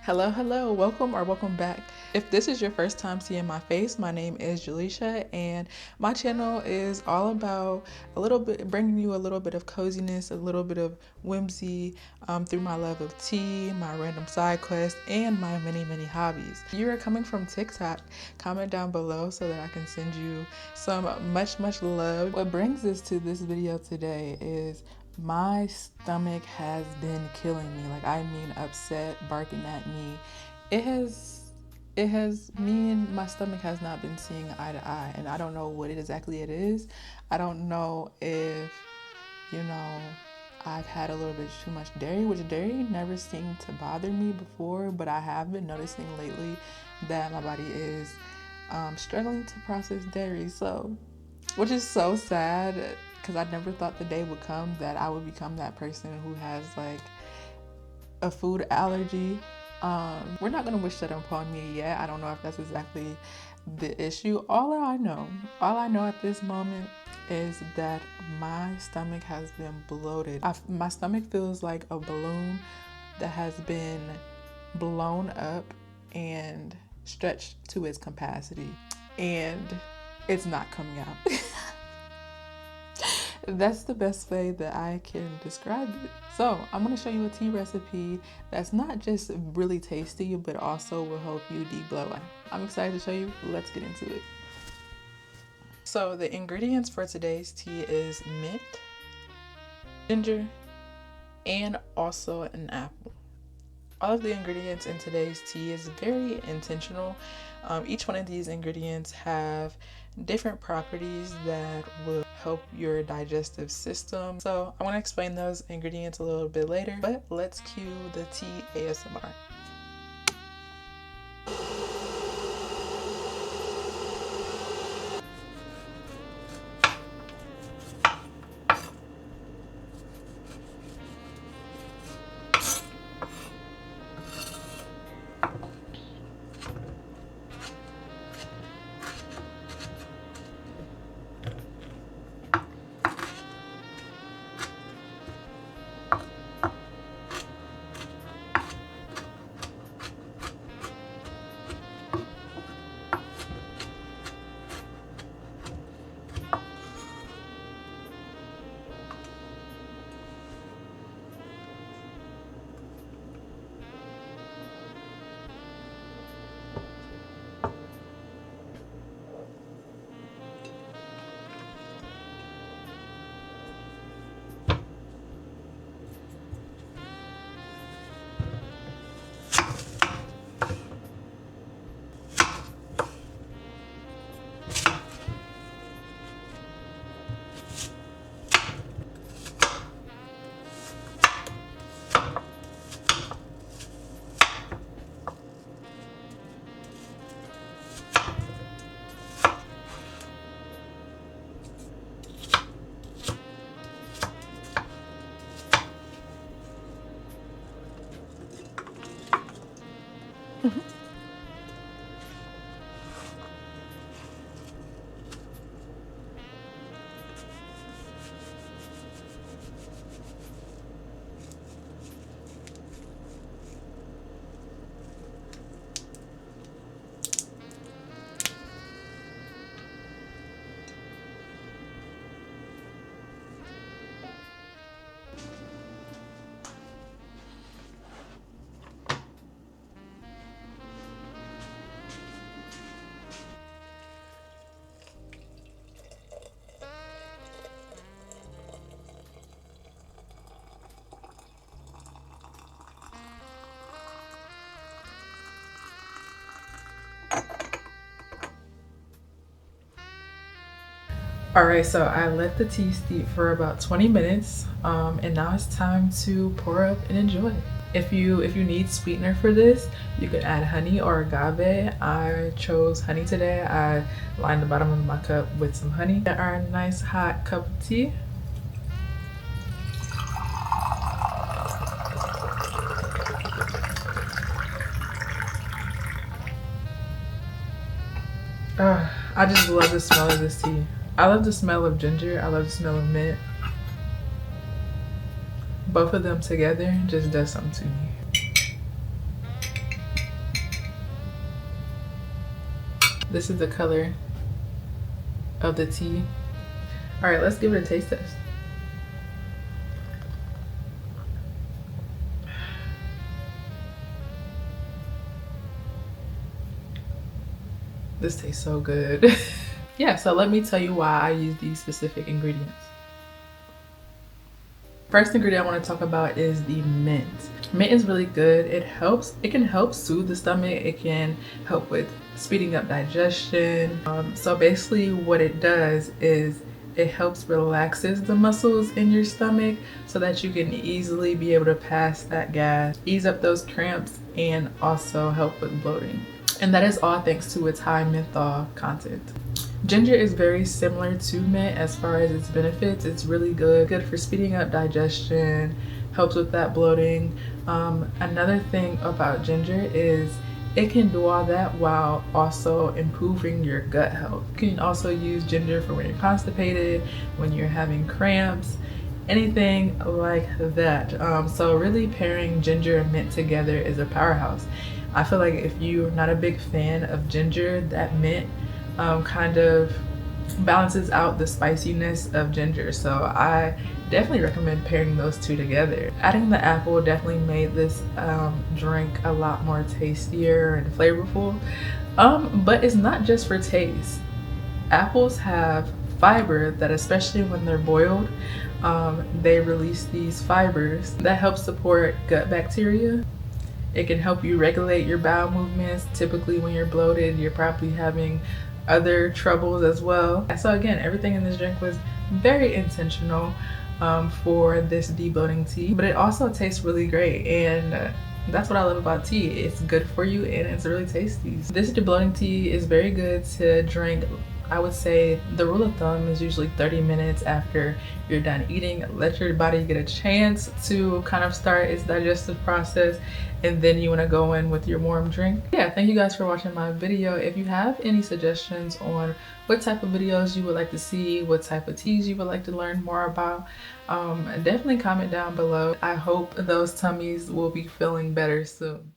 Hello, welcome or welcome back. If this is your first time seeing my face, my name is Jaleisha, and my channel is all about bringing you a little bit of coziness, a little bit of whimsy through my love of tea, my random side quests, and my many hobbies. If you are coming from TikTok, comment down below so that I can send you some much love. What brings us to this video today is my stomach has been killing me. Like, I mean, upset, barking at me. Me and my stomach has not been seeing eye to eye, and I don't know what exactly it is. I don't know if, I've had a little bit too much dairy, which dairy never seemed to bother me before, but I have been noticing lately that my body is struggling to process dairy, which is so sad because I never thought the day would come that I would become that person who has like a food allergy. We're not gonna wish that upon me yet. I don't know if that's exactly the issue. All I know at this moment is that my stomach has been bloated. My stomach feels like a balloon that has been blown up and stretched to its capacity, and it's not coming out. That's the best way that I can describe it. So I'm going to show you a tea recipe that's not just really tasty, but also will help you de-bloat. I'm excited to show you. Let's get into it. So the ingredients for today's tea is mint, ginger, and also an apple. All of the ingredients in today's tea is very intentional. Each one of these ingredients have different properties that will help your digestive system. So I want to explain those ingredients a little bit later, but let's cue the tea ASMR. Alright, so I let the tea steep for about 20 minutes, and now it's time to pour up and enjoy. If you need sweetener for this, you can add honey or agave. I chose honey today. I lined the bottom of my cup with some honey. Get our nice hot cup of tea. I just love the smell of this tea. I love the smell of ginger. I love the smell of mint. Both of them together just does something to me. This is the color of the tea. All right, let's give it a taste test. This tastes so good. Yeah, so let me tell you why I use these specific ingredients. First ingredient I want to talk about is the mint. Mint is really good. It can help soothe the stomach. It can help with speeding up digestion. So basically what it does is it helps relaxes the muscles in your stomach so that you can easily be able to pass that gas, ease up those cramps, and also help with bloating. And that is all thanks to its high menthol content. Ginger is very similar to mint as far as its benefits. It's really good for speeding up digestion, helps with that bloating. Another thing about ginger is it can do all that while also improving your gut health. You can also use ginger for when you're constipated, when you're having cramps, anything like that. So really pairing ginger and mint together is a powerhouse. I feel like if you're not a big fan of ginger, that mint kind of balances out the spiciness of ginger. So I definitely recommend pairing those two together. Adding the apple definitely made this drink a lot more tastier and flavorful. But it's not just for taste. Apples have fiber that, especially when they're boiled, they release these fibers that help support gut bacteria. It can help you regulate your bowel movements. Typically when you're bloated, you're probably having other troubles as well. So again, everything in this drink was very intentional for this debloating tea, but it also tastes really great, and that's what I love about tea. It's good for you and it's really tasty. This debloating tea is very good to drink. I would say the rule of thumb is usually 30 minutes after you're done eating. Let your body get a chance to kind of start its digestive process, and then you want to go in with your warm drink. Yeah, thank you guys for watching my video. If you have any suggestions on what type of videos you would like to see, what type of teas you would like to learn more about, definitely comment down below. I hope those tummies will be feeling better soon.